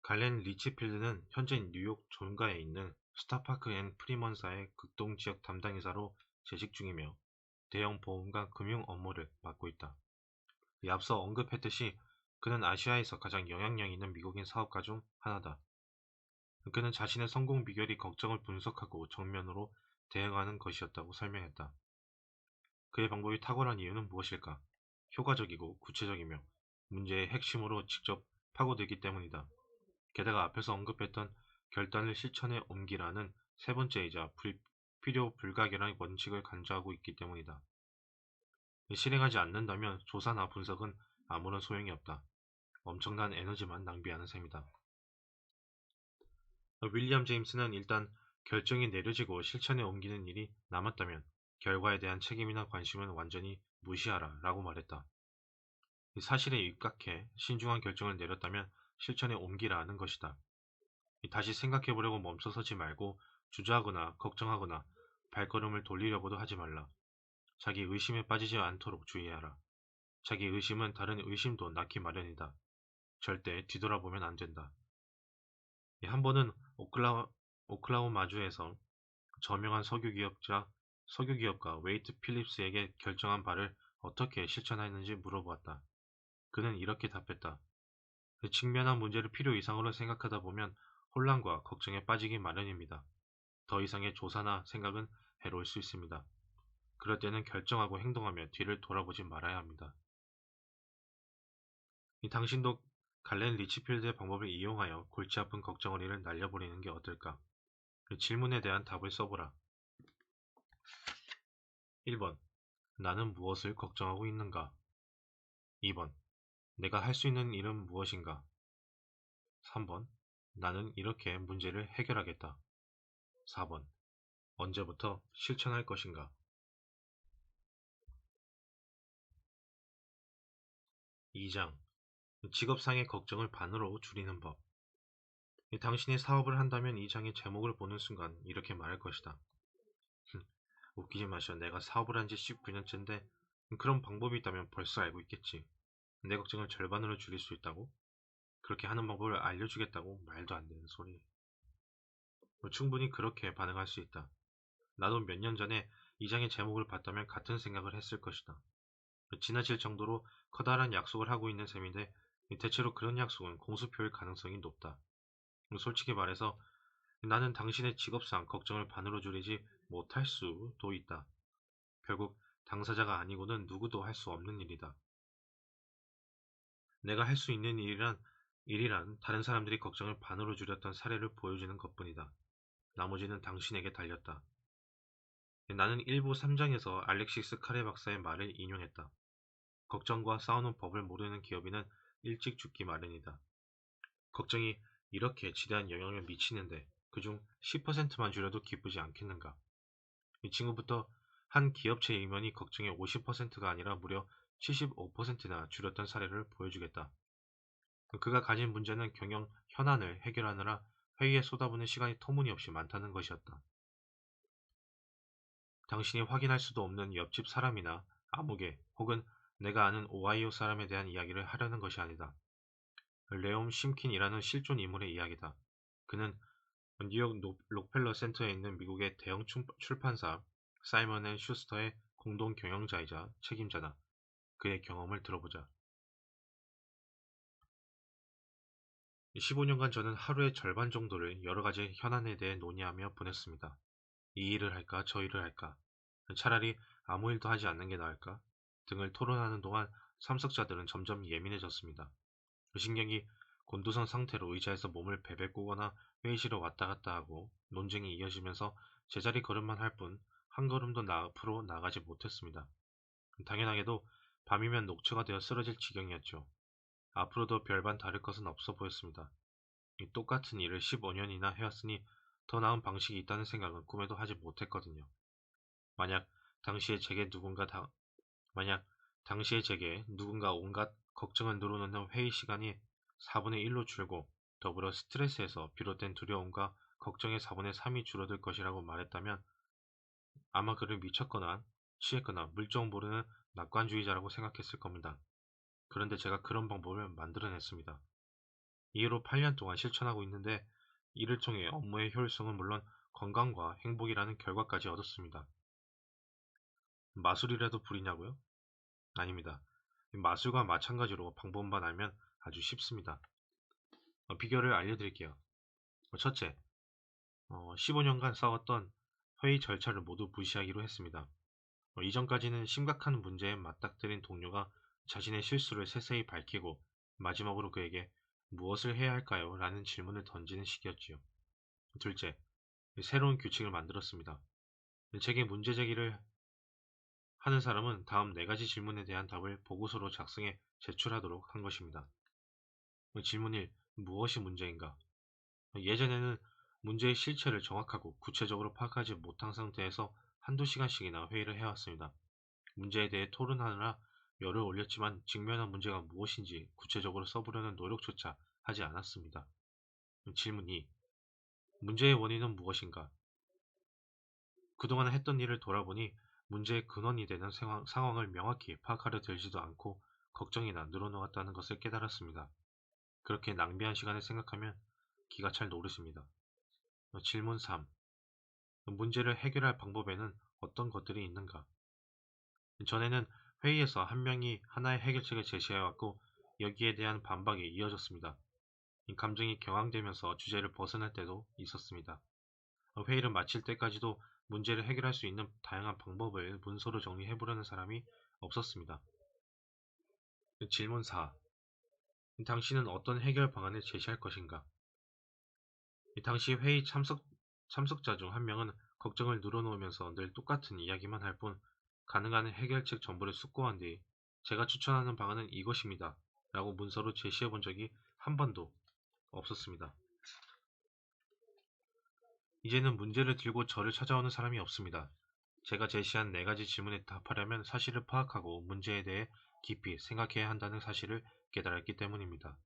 갈렌 리치필드는 현재 뉴욕 존가에 있는 스타파크 앤 프리먼사의 극동지역 담당이사로 재직 중이며 대형 보험과 금융 업무를 맡고 있다. 앞서 언급했듯이 그는 아시아에서 가장 영향력 있는 미국인 사업가 중 하나다. 그는 자신의 성공 비결이 걱정을 분석하고 정면으로 대응하는 것이었다고 설명했다. 그의 방법이 탁월한 이유는 무엇일까? 효과적이고 구체적이며 문제의 핵심으로 직접 파고들기 때문이다. 게다가 앞에서 언급했던 결단을 실천에 옮기라는 세 번째이자 필요 불가결한 원칙을 간주하고 있기 때문이다. 실행하지 않는다면 조사나 분석은 아무런 소용이 없다. 엄청난 에너지만 낭비하는 셈이다. 윌리엄 제임스는 일단 결정이 내려지고 실천에 옮기는 일이 남았다면 결과에 대한 책임이나 관심은 완전히 무시하라 라고 말했다. 사실에 입각해 신중한 결정을 내렸다면 실천에 옮기라는 것이다. 다시 생각해보려고 멈춰서지 말고 주저하거나 걱정하거나 발걸음을 돌리려고도 하지 말라. 자기 의심에 빠지지 않도록 주의하라. 자기 의심은 다른 의심도 낳기 마련이다. 절대 뒤돌아보면 안 된다. 한 번은 오클라호마주에서 저명한 석유기업가 웨이트 필립스에게 결정한 바를 어떻게 실천했는지 물어보았다. 그는 이렇게 답했다. 직면한 문제를 필요 이상으로 생각하다 보면 혼란과 걱정에 빠지기 마련입니다. 더 이상의 조사나 생각은 해로울 수 있습니다. 그럴 때는 결정하고 행동하며 뒤를 돌아보지 말아야 합니다. 당신도 갈렌 리치필드의 방법을 이용하여 골치 아픈 걱정거리를 날려버리는 게 어떨까? 질문에 대한 답을 써보라. 1번. 나는 무엇을 걱정하고 있는가? 2번. 내가 할 수 있는 일은 무엇인가? 3번. 나는 이렇게 문제를 해결하겠다. 4번. 언제부터 실천할 것인가? 2장. 직업상의 걱정을 반으로 줄이는 법. 당신이 사업을 한다면 이 장의 제목을 보는 순간 이렇게 말할 것이다. 웃기지 마셔. 내가 사업을 한 지 19년째인데 그런 방법이 있다면 벌써 알고 있겠지. 내 걱정을 절반으로 줄일 수 있다고? 그렇게 하는 방법을 알려주겠다고? 말도 안 되는 소리. 충분히 그렇게 반응할 수 있다. 나도 몇 년 전에 이 장의 제목을 봤다면 같은 생각을 했을 것이다. 지나칠 정도로 커다란 약속을 하고 있는 셈인데 대체로 그런 약속은 공수표일 가능성이 높다. 솔직히 말해서 나는 당신의 직업상 걱정을 반으로 줄이지 못할 수도 있다. 결국 당사자가 아니고는 누구도 할 수 없는 일이다. 내가 할 수 있는 일이란 다른 사람들이 걱정을 반으로 줄였던 사례를 보여주는 것뿐이다. 나머지는 당신에게 달렸다. 나는 일부 3장에서 알렉시스 카레 박사의 말을 인용했다. 걱정과 싸우는 법을 모르는 기업인은 일찍 죽기 마련이다. 걱정이 이렇게 지대한 영향을 미치는데 그중 10%만 줄여도 기쁘지 않겠는가? 이 친구부터 한 기업체 임원이 걱정의 50%가 아니라 무려 75%나 줄였던 사례를 보여주겠다. 그가 가진 문제는 경영 현안을 해결하느라 회의에 쏟아부는 시간이 터무니없이 많다는 것이었다. 당신이 확인할 수도 없는 옆집 사람이나 아무개 혹은 내가 아는 오하이오 사람에 대한 이야기를 하려는 것이 아니다. 레옴 심킨이라는 실존 인물의 이야기다. 그는 뉴욕 록펠러 센터에 있는 미국의 대형 출판사 사이먼 앤 슈스터의 공동 경영자이자 책임자다. 그의 경험을 들어보자. 15년간 저는 하루의 절반 정도를 여러 가지 현안에 대해 논의하며 보냈습니다. 이 일을 할까, 저 일을 할까, 차라리 아무 일도 하지 않는 게 나을까 등을 토론하는 동안 참석자들은 점점 예민해졌습니다. 신경이 곤두선 상태로 의자에서 몸을 베베 꼬거나 회의실에 왔다 갔다 하고 논쟁이 이어지면서 제자리 걸음만 할 뿐 한 걸음도 앞으로 나가지 못했습니다. 당연하게도 밤이면 녹초가 되어 쓰러질 지경이었죠. 앞으로도 별반 다를 것은 없어 보였습니다. 똑같은 일을 15년이나 해왔으니 더 나은 방식이 있다는 생각은 꿈에도 하지 못했거든요. 만약 당시에 제게 누군가 온갖 걱정을 늘어놓는 회의 시간이 4분의 1로 줄고 더불어 스트레스에서 비롯된 두려움과 걱정의 4분의 3이 줄어들 것이라고 말했다면 아마 그를 미쳤거나 취했거나 물정 모르는 낙관주의자라고 생각했을 겁니다. 그런데 제가 그런 방법을 만들어냈습니다. 이후로 8년 동안 실천하고 있는데 이를 통해 업무의 효율성은 물론 건강과 행복이라는 결과까지 얻었습니다. 마술이라도 부리냐고요? 아닙니다. 마술과 마찬가지로 방법만 알면 아주 쉽습니다. 비결을 알려드릴게요. 첫째, 15년간 싸웠던 회의 절차를 모두 무시하기로 했습니다. 이전까지는 심각한 문제에 맞닥뜨린 동료가 자신의 실수를 세세히 밝히고 마지막으로 그에게 무엇을 해야 할까요? 라는 질문을 던지는 시기였지요. 둘째, 새로운 규칙을 만들었습니다. 제게 문제 제기를 하는 사람은 다음 4가지 질문에 대한 답을 보고서로 작성해 제출하도록 한 것입니다. 질문 1. 무엇이 문제인가? 예전에는 문제의 실체를 정확하고 구체적으로 파악하지 못한 상태에서 한두 시간씩이나 회의를 해왔습니다. 문제에 대해 토론하느라 열을 올렸지만 직면한 문제가 무엇인지 구체적으로 써보려는 노력조차 하지 않았습니다. 질문 2. 문제의 원인은 무엇인가? 그동안 했던 일을 돌아보니 문제의 근원이 되는 상황을 명확히 파악하려 들지도 않고 걱정이나 늘어놓았다는 것을 깨달았습니다. 그렇게 낭비한 시간을 생각하면 기가 찰 노릇입니다. 질문 3. 문제를 해결할 방법에는 어떤 것들이 있는가? 전에는 회의에서 한 명이 하나의 해결책을 제시해왔고 여기에 대한 반박이 이어졌습니다. 이 감정이 격앙되면서 주제를 벗어날 때도 있었습니다. 회의를 마칠 때까지도 문제를 해결할 수 있는 다양한 방법을 문서로 정리해보려는 사람이 없었습니다. 질문 4. 당신은 어떤 해결 방안을 제시할 것인가? 당시 회의 참석자 중 한 명은 걱정을 늘어놓으면서 늘 똑같은 이야기만 할 뿐 가능한 해결책 전부를 숙고한 뒤 제가 추천하는 방안은 이것입니다. 라고 문서로 제시해 본 적이 한 번도 없었습니다. 이제는 문제를 들고 저를 찾아오는 사람이 없습니다. 제가 제시한 4가지 질문에 답하려면 사실을 파악하고 문제에 대해 깊이 생각해야 한다는 사실을 깨달았기 때문입니다.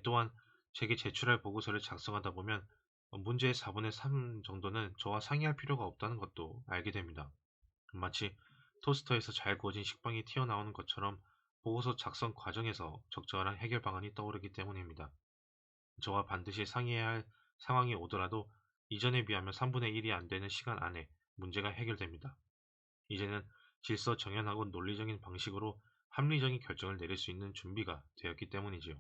또한 제게 제출할 보고서를 작성하다 보면 문제의 4분의 3 정도는 저와 상의할 필요가 없다는 것도 알게 됩니다. 마치 토스터에서 잘 구워진 식빵이 튀어나오는 것처럼 보고서 작성 과정에서 적절한 해결 방안이 떠오르기 때문입니다. 저와 반드시 상의해야 할 상황이 오더라도 이전에 비하면 3분의 1이 안 되는 시간 안에 문제가 해결됩니다. 이제는 질서 정연하고 논리적인 방식으로 합리적인 결정을 내릴 수 있는 준비가 되었기 때문이지요.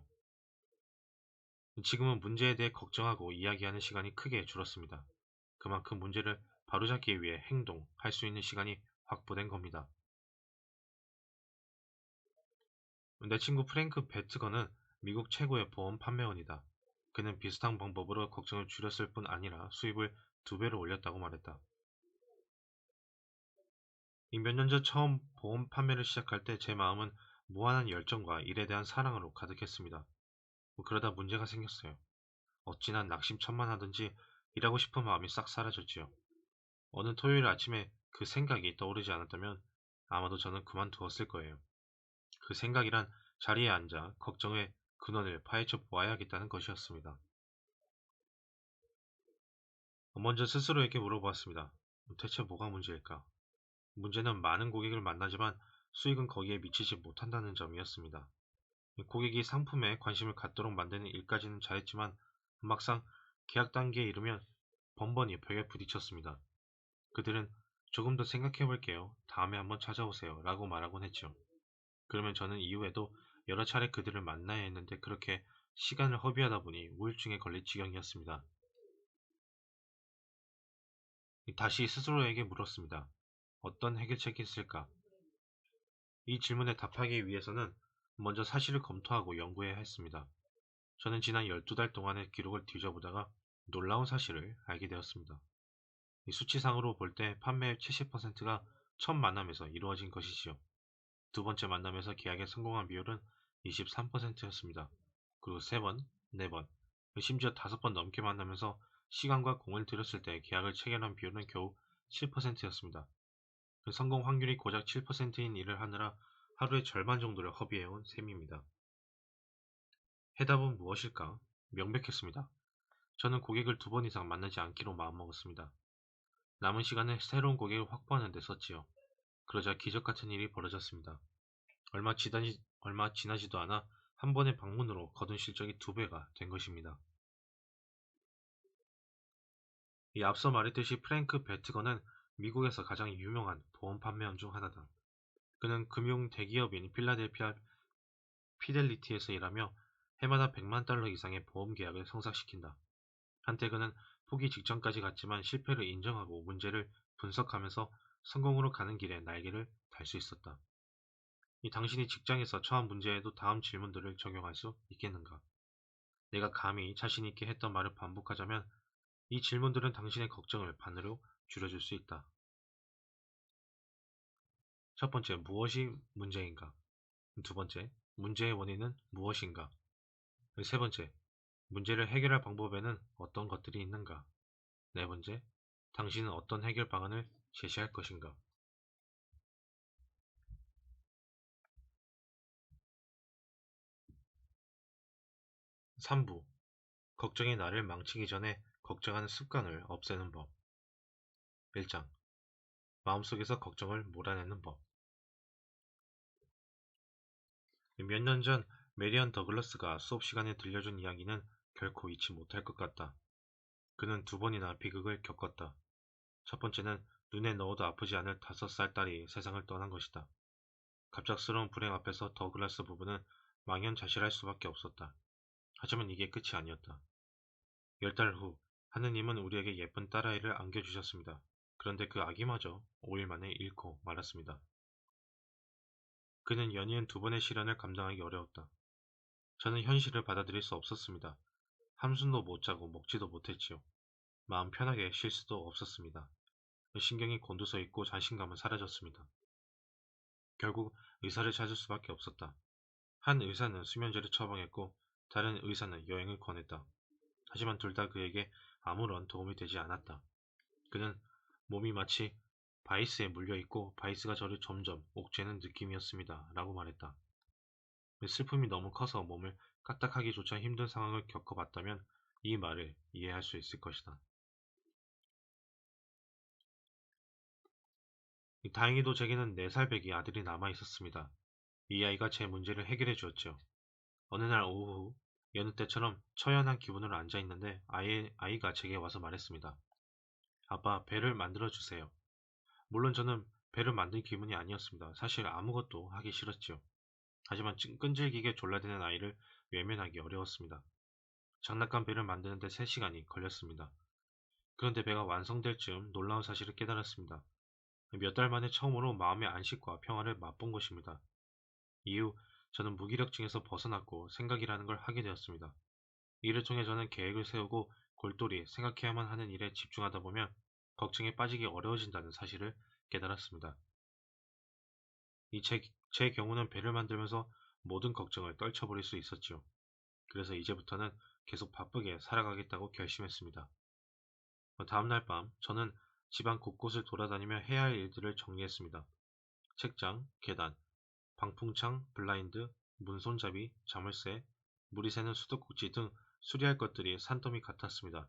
지금은 문제에 대해 걱정하고 이야기하는 시간이 크게 줄었습니다. 그만큼 문제를 바로잡기 위해 행동할 수 있는 시간이 확보된 겁니다. 내 친구 프랭크 베트거는 미국 최고의 보험 판매원이다. 그는 비슷한 방법으로 걱정을 줄였을 뿐 아니라 수입을 2배로 올렸다고 말했다. 몇 년 전 처음 보험 판매를 시작할 때 제 마음은 무한한 열정과 일에 대한 사랑으로 가득했습니다. 그러다 문제가 생겼어요. 어찌나 낙심천만하든지 일하고 싶은 마음이 싹 사라졌지요. 어느 토요일 아침에 그 생각이 떠오르지 않았다면 아마도 저는 그만두었을 거예요. 그 생각이란 자리에 앉아 걱정의 근원을 파헤쳐 보아야겠다는 것이었습니다. 먼저 스스로에게 물어보았습니다. 대체 뭐가 문제일까? 문제는 많은 고객을 만나지만 수익은 거기에 미치지 못한다는 점이었습니다. 고객이 상품에 관심을 갖도록 만드는 일까지는 잘했지만 막상 계약 단계에 이르면 번번이 벽에 부딪혔습니다. 그들은 조금 더 생각해 볼게요. 다음에 한번 찾아오세요. 라고 말하곤 했죠. 그러면 저는 이후에도 여러 차례 그들을 만나야 했는데 그렇게 시간을 허비하다 보니 우울증에 걸릴 지경이었습니다. 다시 스스로에게 물었습니다. 어떤 해결책이 있을까? 이 질문에 답하기 위해서는 먼저 사실을 검토하고 연구해야 했습니다. 저는 지난 12달 동안의 기록을 뒤져보다가 놀라운 사실을 알게 되었습니다. 이 수치상으로 볼 때 판매의 70%가 첫 만남에서 이루어진 것이지요. 두 번째 만남에서 계약에 성공한 비율은 23%였습니다. 그리고 3번, 4번, 심지어 5번 넘게 만나면서 시간과 공을 들였을 때 계약을 체결한 비율은 겨우 7%였습니다. 성공 확률이 고작 7%인 일을 하느라 하루의 절반 정도를 허비해온 셈입니다. 해답은 무엇일까? 명백했습니다. 저는 고객을 2번 이상 만나지 않기로 마음먹었습니다. 남은 시간을 새로운 고객을 확보하는 데 썼지요. 그러자 기적 같은 일이 벌어졌습니다. 얼마 지나지도 않아 한 번의 방문으로 거둔 실적이 2배가 된 것입니다. 이 앞서 말했듯이 프랭크 베트거는 미국에서 가장 유명한 보험 판매원 중 하나다. 그는 금융 대기업인 필라델피아 피델리티에서 일하며 해마다 100만 달러 이상의 보험 계약을 성사시킨다. 한때 그는 포기 직전까지 갔지만 실패를 인정하고 문제를 분석하면서 성공으로 가는 길에 날개를 달 수 있었다. 이 당신이 직장에서 처한 문제에도 다음 질문들을 적용할 수 있겠는가? 내가 감히 자신 있게 했던 말을 반복하자면 이 질문들은 당신의 걱정을 반으로 줄여줄 수 있다. 첫 번째, 무엇이 문제인가? 두 번째, 문제의 원인은 무엇인가? 세 번째, 문제를 해결할 방법에는 어떤 것들이 있는가? 네 번째, 당신은 어떤 해결 방안을 제시할 것인가? 3부, 걱정이 나를 망치기 전에 걱정하는 습관을 없애는 법. 1장, 마음속에서 걱정을 몰아내는 법. 몇 년 전 메리언 더글러스가 수업 시간에 들려준 이야기는 결코 잊지 못할 것 같다. 그는 2번이나 비극을 겪었다. 첫 번째는 눈에 넣어도 아프지 않을 5살 딸이 세상을 떠난 것이다. 갑작스러운 불행 앞에서 더글라스 부부는 망연자실할 수밖에 없었다. 하지만 이게 끝이 아니었다. 10달 후 하느님은 우리에게 예쁜 딸아이를 안겨주셨습니다. 그런데 그 아기마저 5일 만에 잃고 말았습니다. 그는 연이은 2번의 시련을 감당하기 어려웠다. 저는 현실을 받아들일 수 없었습니다. 한숨도 못 자고 먹지도 못했지요. 마음 편하게 쉴 수도 없었습니다. 신경이 곤두서 있고 자신감은 사라졌습니다. 결국 의사를 찾을 수밖에 없었다. 한 의사는 수면제를 처방했고 다른 의사는 여행을 권했다. 하지만 둘 다 그에게 아무런 도움이 되지 않았다. 그는 몸이 마치 바이스에 물려있고 바이스가 저를 점점 옥죄는 느낌이었습니다. 라고 말했다. 슬픔이 너무 커서 몸을 까딱하기조차 힘든 상황을 겪어봤다면 이 말을 이해할 수 있을 것이다. 다행히도 제게는 4살 배기 아들이 남아 있었습니다. 이 아이가 제 문제를 해결해 주었죠. 어느 날 오후 여느 때처럼 처연한 기분으로 앉아 있는데 아이가 제게 와서 말했습니다. 아빠, 배를 만들어 주세요. 물론 저는 배를 만들 기분이 아니었습니다. 사실 아무것도 하기 싫었지요. 하지만 끈질기게 졸라대는 아이를 외면하기 어려웠습니다. 장난감 배를 만드는데 3시간이 걸렸습니다. 그런데 배가 완성될 즈음 놀라운 사실을 깨달았습니다. 몇 달 만에 처음으로 마음의 안식과 평화를 맛본 것입니다. 이후 저는 무기력증에서 벗어났고 생각이라는 걸 하게 되었습니다. 이를 통해 저는 계획을 세우고 골똘히 생각해야만 하는 일에 집중하다 보면 걱정에 빠지기 어려워진다는 사실을 깨달았습니다. 제 경우는 배를 만들면서 모든 걱정을 떨쳐버릴 수 있었지요. 그래서 이제부터는 계속 바쁘게 살아가겠다고 결심했습니다. 다음날 밤 저는 집안 곳곳을 돌아다니며 해야 할 일들을 정리했습니다. 책장, 계단, 방풍창, 블라인드, 문손잡이, 자물쇠, 물이 새는 수도꼭지 등 수리할 것들이 산더미 같았습니다.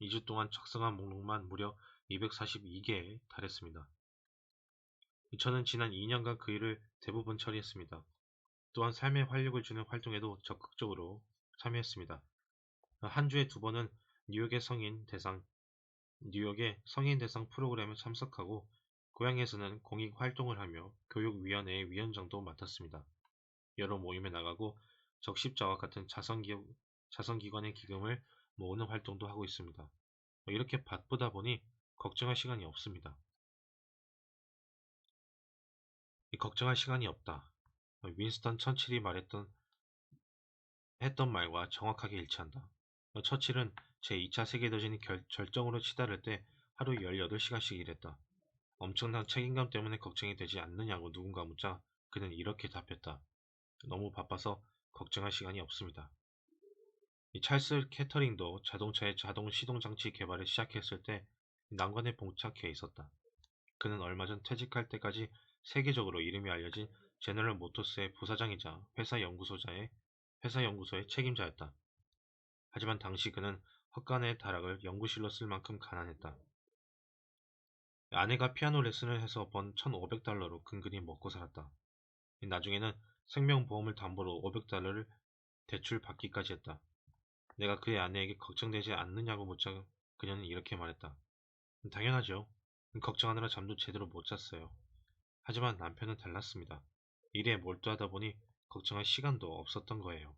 2주 동안 작성한 목록만 무려 242개에 달했습니다. 저는 지난 2년간 그 일을 대부분 처리했습니다. 또한 삶에 활력을 주는 활동에도 적극적으로 참여했습니다. 한 주에 2번은 뉴욕의 성인 대상 뉴욕의 성인 대상 프로그램에 참석하고 고향에서는 공익 활동을 하며 교육위원회의 위원장도 맡았습니다. 여러 모임에 나가고 적십자와 같은 자선기관의 기금을 모으는 활동도 하고 있습니다. 이렇게 바쁘다 보니 걱정할 시간이 없습니다. 걱정할 시간이 없다. 윈스턴 처칠이 했던 말과 정확하게 일치한다. 처칠은 제2차 세계대전이 절정으로 치달을 때 하루 18시간씩 일했다. 엄청난 책임감 때문에 걱정이 되지 않느냐고 누군가 묻자 그는 이렇게 답했다. 너무 바빠서 걱정할 시간이 없습니다. 찰스 캐터링도 자동차의 자동 시동 장치 개발을 시작했을 때 난관에 봉착해 있었다. 그는 얼마 전 퇴직할 때까지 세계적으로 이름이 알려진 제너럴 모터스의 부사장이자 회사 연구소의 책임자였다. 하지만 당시 그는 헛간의 다락을 연구실로 쓸 만큼 가난했다. 아내가 피아노 레슨을 해서 번 $1,500로 근근히 먹고 살았다. 나중에는 생명보험을 담보로 500달러를 대출받기까지 했다. 내가 그의 아내에게 걱정되지 않느냐고 묻자 그녀는 이렇게 말했다. 당연하죠. 걱정하느라 잠도 제대로 못 잤어요. 하지만 남편은 달랐습니다. 일에 몰두하다 보니 걱정할 시간도 없었던 거예요.